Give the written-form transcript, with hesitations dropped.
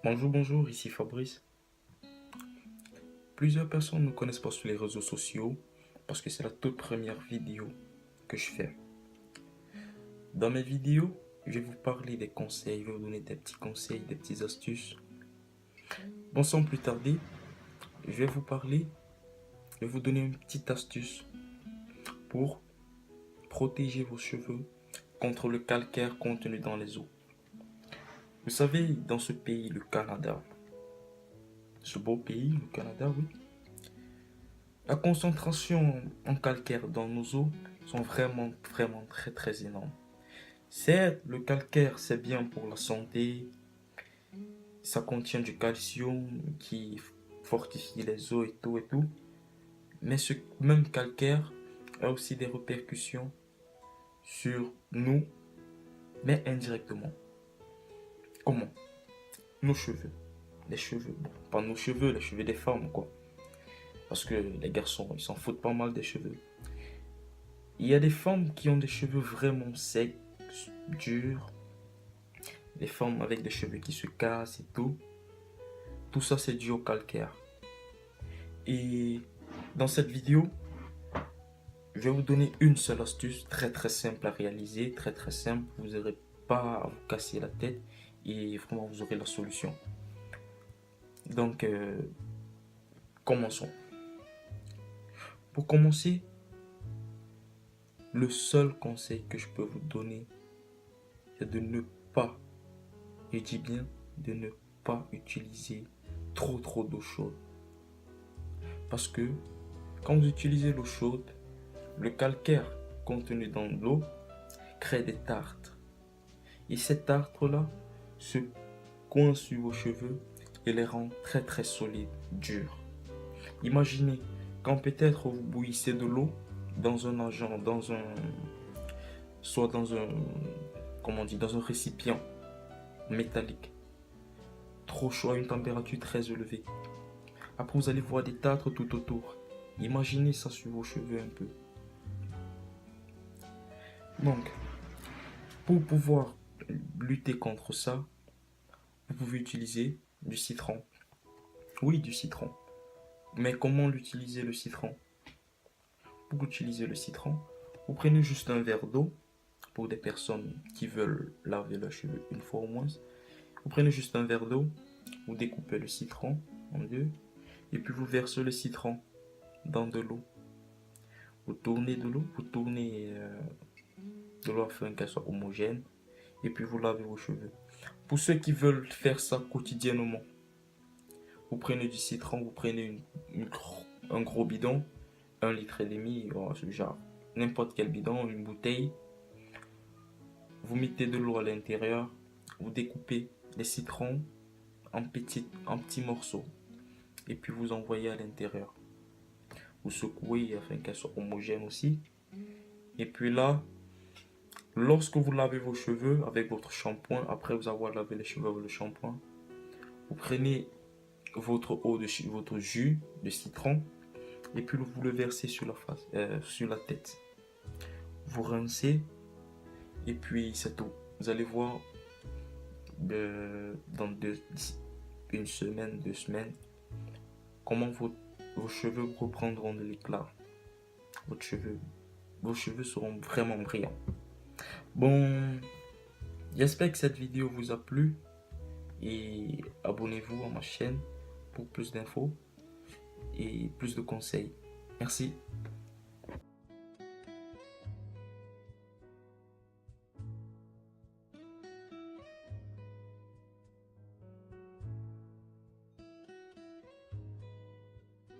Bonjour, bonjour, ici Fabrice. Plusieurs personnes ne me connaissent pas sur les réseaux sociaux parce que c'est la toute première vidéo que je fais. Dans mes vidéos, je vais vous parler des conseils, je vais vous donner des petits conseils, des petites astuces. Bon, sans plus tarder, je vais vous parler, je vais vous donner une petite astuce pour protéger vos cheveux contre le calcaire contenu dans les eaux. Vous savez, dans ce pays, le Canada, ce beau pays, le Canada, oui, la concentration en calcaire dans nos eaux sont vraiment très énormes. Certes, le calcaire c'est bien pour la santé, ça contient du calcium qui fortifie les os et tout, mais ce même calcaire a aussi des répercussions sur nous, mais indirectement. Comment? Nos cheveux. Les cheveux, bon, pas nos cheveux, les cheveux des femmes, quoi. Parce que les garçons, ils s'en foutent pas mal des cheveux. Il y a des femmes qui ont des cheveux vraiment secs, durs, des femmes avec des cheveux qui se cassent et tout. Tout ça, c'est dû au calcaire. Et dans cette vidéo, je vais vous donner une seule astuce très simple à réaliser, très simple. Vous n'aurez pas à vous casser la tête et vraiment vous aurez la solution. Donc, commençons. Pour commencer, le seul conseil que je peux vous donner, c'est de ne pas, je dis bien, de ne pas utiliser trop d'eau chaude. Parce que quand vous utilisez l'eau chaude, le calcaire contenu dans l'eau crée des tartres. Et ces tartres-là se coincent sur vos cheveux et les rend très solides, durs. Imaginez quand peut-être vous bouillissez de l'eau dans un agent, soit dans un, comment on dit, dans un récipient métallique, trop chaud à une température très élevée. Après vous allez voir des tartres tout autour. Imaginez ça sur vos cheveux un peu. Donc, pour pouvoir lutter contre ça, vous pouvez utiliser du citron. Oui, du citron. Mais comment l'utiliser le citron? Pour utiliser le citron, vous prenez juste un verre d'eau pour des personnes qui veulent laver leurs cheveux une fois au moins. Vous prenez juste un verre d'eau, vous découpez le citron en deux et puis vous versez le citron dans de l'eau. Vous tournez de l'eau, vous tournez de l'eau afin qu'elle soit homogène et puis vous lavez vos cheveux. Pour ceux qui veulent faire ça quotidiennement, vous prenez du citron, vous prenez un gros bidon, 1,5 litre, genre n'importe quel bidon, une bouteille. Vous mettez de l'eau à l'intérieur, vous découpez les citrons en petits morceaux et puis vous envoyez à l'intérieur. Vous secouez afin qu'elle soit homogène aussi. Et puis là, lorsque vous lavez vos cheveux avec votre shampoing, après vous avoir lavé les cheveux avec le shampoing, vous prenez votre jus de citron et puis vous le versez sur la face, sur la tête. Vous rincez et puis c'est tout. Vous allez voir dans une semaine, 2 semaines, comment vos cheveux reprendront de l'éclat. Vos cheveux seront vraiment brillants. Bon, j'espère que cette vidéo vous a plu et abonnez-vous à ma chaîne pour plus d'infos et plus de conseils. Merci.